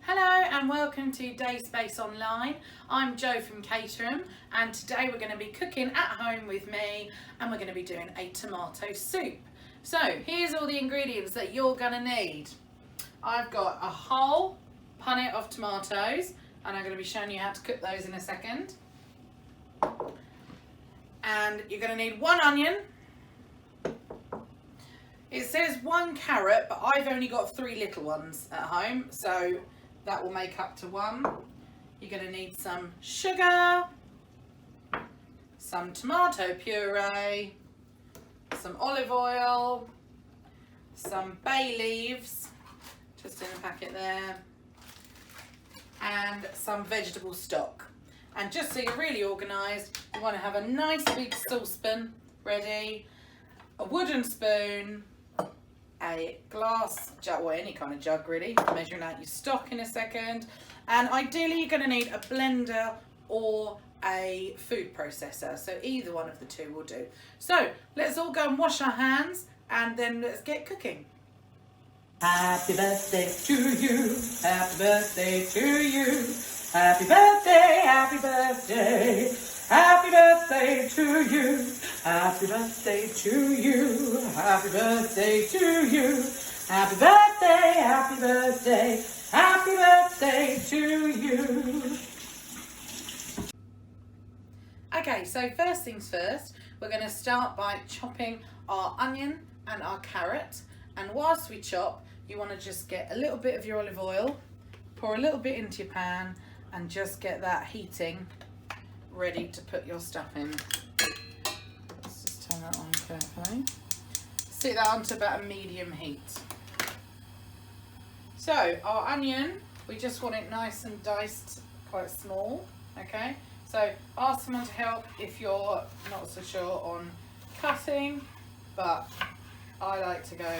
Hello and welcome to Dayspace Online. I'm Jo from Caterham and today we're going to be cooking at home with me and we're going to be doing a tomato soup. So here's all the ingredients that you're going to need. I've got a whole punnet of tomatoes and I'm going to be showing you how to cook those in a second. And you're going to need one onion. It says one carrot, but I've only got 3 little ones at home, so that will make up to 1. You're going to need some sugar, some tomato puree, some olive oil, some bay leaves, just in a packet there, and some vegetable stock. And just so you're really organised, you want to have a nice big saucepan ready, a wooden spoon, a glass jug, or any kind of jug really, for measuring out your stock in a second. And ideally you're going to need a blender or a food processor, so either one of the two will do. So let's all go and wash our hands and then let's get cooking. Happy birthday to you, happy birthday to you, happy birthday, happy birthday, happy birthday to you, happy birthday to you, happy birthday to you, happy birthday, happy birthday, happy birthday to you. Okay, so first things first, we're going to start by chopping our onion and our carrot. And whilst we chop, you want to just get a little bit of your olive oil, pour a little bit into your pan and just get that heating ready to put your stuff in. Let's just turn that on carefully. Sit that onto about a medium heat. So our onion, we just want it nice and diced, quite small, okay? So ask someone to help if you're not so sure on cutting, but I like to go,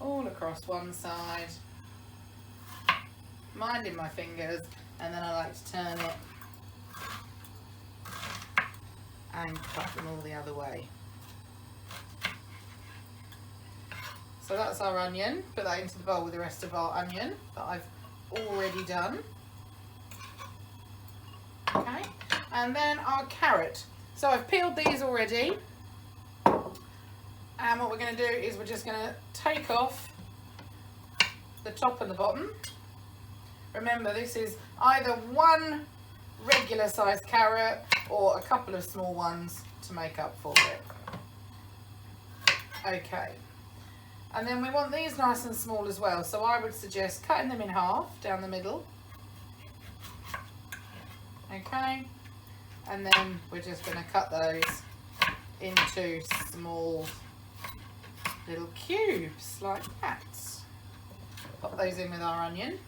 all across one side, minding my fingers, and then I like to turn it and cut them all the other way. So that's our onion. Put that into the bowl with the rest of our onion that I've already done. Okay, and then our carrot. So I've peeled these already. And what we're going to do is we're just going to take off the top and the bottom. Remember, this is either one regular sized carrot or a couple of small ones to make up for it. Okay, and then we want these nice and small as well, so I would suggest cutting them in half down the middle. Okay, and then we're just going to cut those into small little cubes like that. Pop those in with our onion.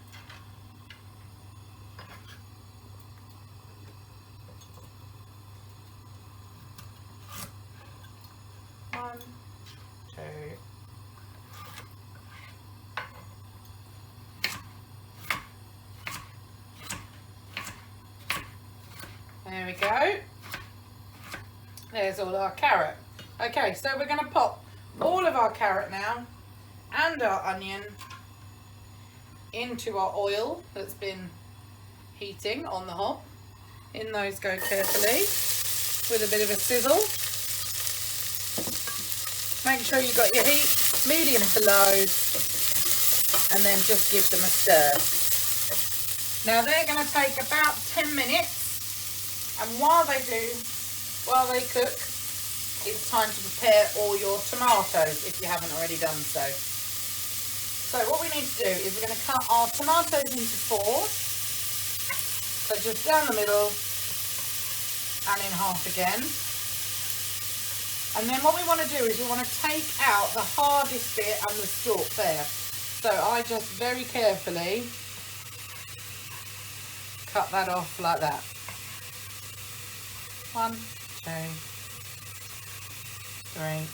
One, two. There we go. There's all our carrot. Okay, so we're going to pop all of our carrot now and our onion into our oil that's been heating on the hob. In those go carefully with a bit of a sizzle. Make sure you've got your heat medium to low and then just give them a stir. Now they're going to take about 10 minutes, and while they cook, it's time to prepare all your tomatoes if you haven't already done so. So what we need to do is we're going to cut our tomatoes into 4. So just down the middle and in half again. And then what we want to do is we want to take out the hardest bit and the stalk there. So I just very carefully cut that off like that. 1, 2, 3,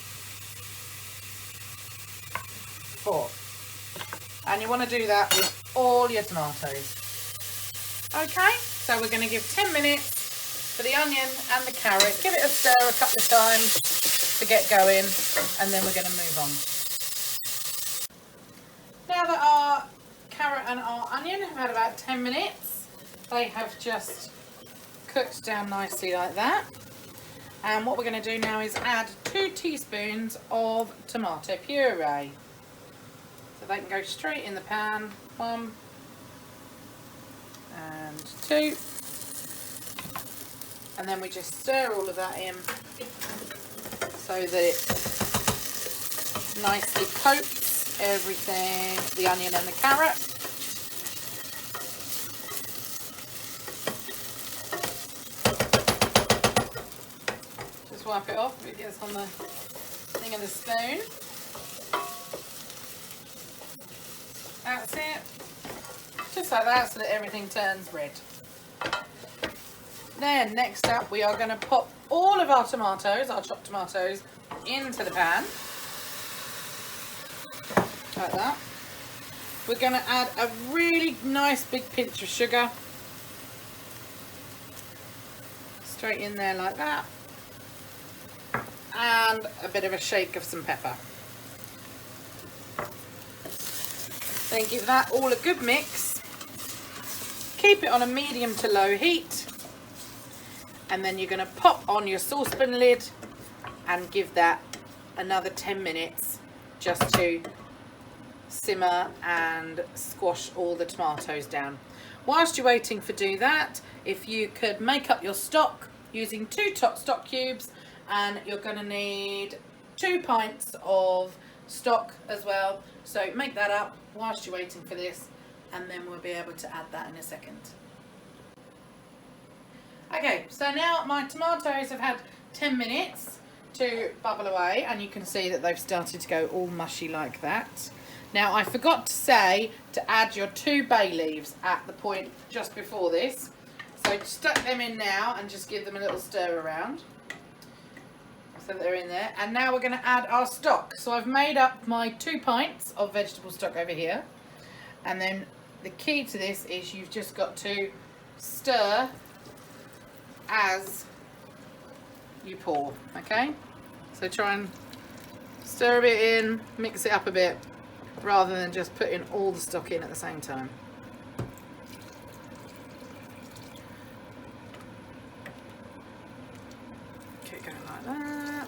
4. And you want to do that with all your tomatoes. Okay, so we're going to give 10 minutes for the onion and the carrot. Give it a stir a couple of times to get going, and then we're going to move on. now that our carrot and our onion have had about 10 minutes, they have just cooked down nicely like that. And what we're going to do now is add 2 teaspoons of tomato puree. So they can go straight in the pan. 1 and 2. And then we just stir all of that in so that it nicely coats everything, the onion and the carrot. Just wipe it off if it gets on the thing of the spoon. That's it. Just like that, so that everything turns red. Then next up we are going to pop all of our tomatoes, our chopped tomatoes, into the pan. Like that. We're going to add a really nice big pinch of sugar. Straight in there like that. And a bit of a shake of some pepper. Then give that all a good mix. Keep it on a medium to low heat. And then you're going to pop on your saucepan lid and give that another 10 minutes just to simmer and squash all the tomatoes down. Whilst you're waiting for do that, if you could make up your stock using 2 top stock cubes, and you're going to need 2 pints of stock as well. So make that up whilst you're waiting for this, and then we'll be able to add that in a second. Okay, so now my tomatoes have had 10 minutes to bubble away, and you can see that they've started to go all mushy like that. Now I forgot to say to add your 2 bay leaves at the point just before this. So stuck them in now and just give them a little stir around. So they're in there. And now we're going to add our stock. So I've made up my 2 pints of vegetable stock over here. And then the key to this is you've just got to stir as you pour, okay? So try and stir a bit in, mix it up a bit, rather than just putting all the stock in at the same time. Keep going like that.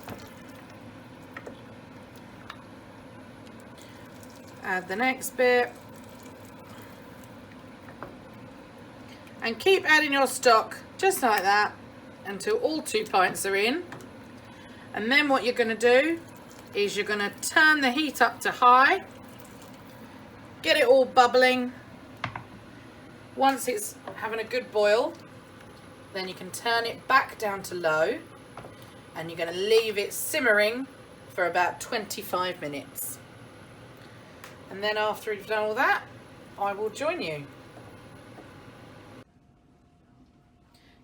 Add the next bit. And keep adding your stock just like that until all 2 pints are in. And then what you're going to do is you're going to turn the heat up to high, get it all bubbling. Once it's having a good boil, then you can turn it back down to low, and you're going to leave it simmering for about 25 minutes. And then after you've done all that, I will join you.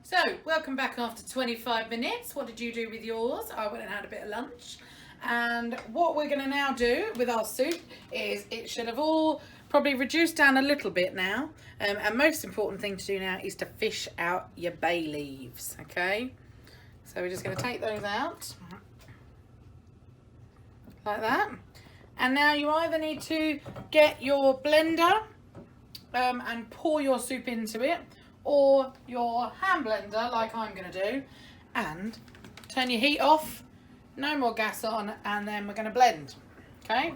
So, welcome back after 25 minutes. What did you do with yours? I went and had a bit of lunch. And what we're going to now do with our soup is it should have all probably reduced down a little bit now. And most important thing to do now is to fish out your bay leaves, okay? So we're just going to take those out like that. And now you either need to get your blender and pour your soup into it, or your hand blender like I'm going to do, and turn your heat off, no more gas on, and then we're going to blend, okay?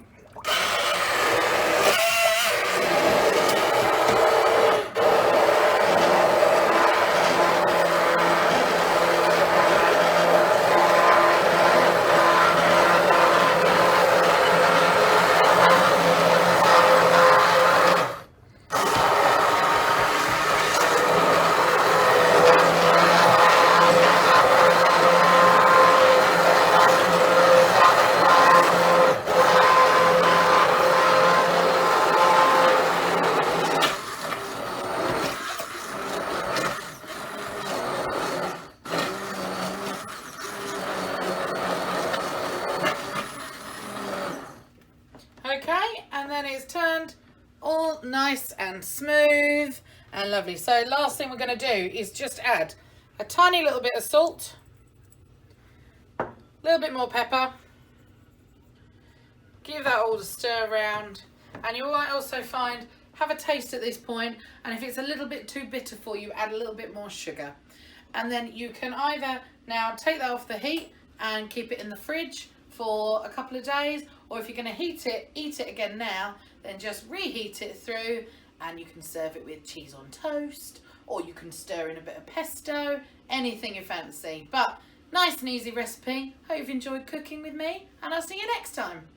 Okay, and then it's turned all nice and smooth and lovely. So last thing we're going to do is just add a tiny little bit of salt, a little bit more pepper, give that all a stir around, And you might also find, have a taste at this point, and if it's a little bit too bitter for you, add a little bit more sugar. And then you can either now take that off the heat and keep it in the fridge for a couple of days, or if you're going to eat it again now, then just reheat it through, and you can serve it with cheese on toast, or you can stir in a bit of pesto, anything you fancy. But nice and easy recipe. Hope you've enjoyed cooking with me, and I'll see you next time.